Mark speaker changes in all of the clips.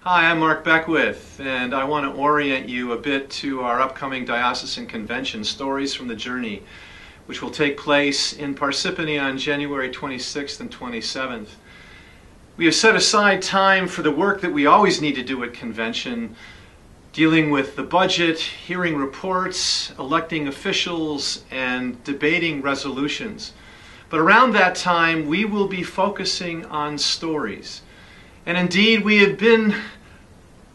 Speaker 1: Hi, I'm Mark Beckwith, and I want to orient you a bit to our upcoming Diocesan Convention, Stories from the Journey, which will take place in Parsippany on January 26th and 27th. We have set aside time for the work that we always need to do at convention, dealing with the budget, hearing reports, electing officials, and debating resolutions. But around that time, we will be focusing on stories. And indeed, we have been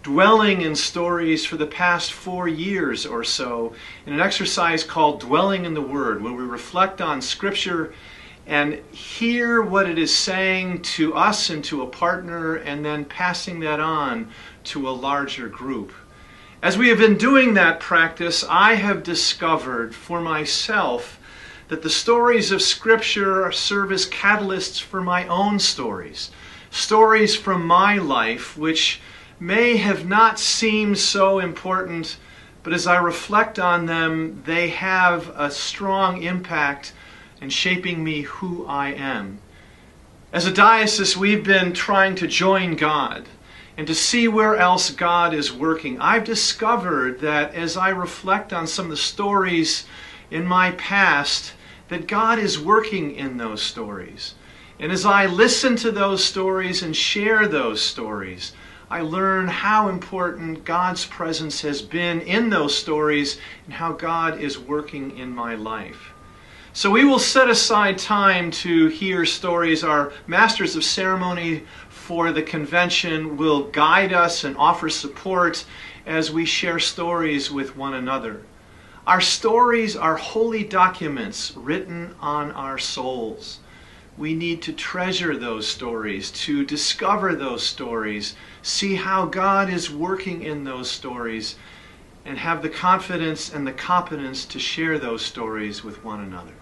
Speaker 1: dwelling in stories for the past 4 years or so in an exercise called Dwelling in the Word, where we reflect on Scripture and hear what it is saying to us and to a partner, and then passing that on to a larger group. As we have been doing that practice, I have discovered for myself that the stories of Scripture serve as catalysts for my own stories. Stories from my life which may have not seemed so important, but as I reflect on them, they have a strong impact in shaping me who I am. As a diocese, we've been trying to join God and to see where else God is working. I've discovered that as I reflect on some of the stories in my past, that God is working in those stories. And as I listen to those stories and share those stories, I learn how important God's presence has been in those stories and how God is working in my life. So we will set aside time to hear stories. Our Masters of Ceremony for the convention will guide us and offer support as we share stories with one another. Our stories are holy documents written on our souls. We need to treasure those stories, to discover those stories, see how God is working in those stories, and have the confidence and the competence to share those stories with one another.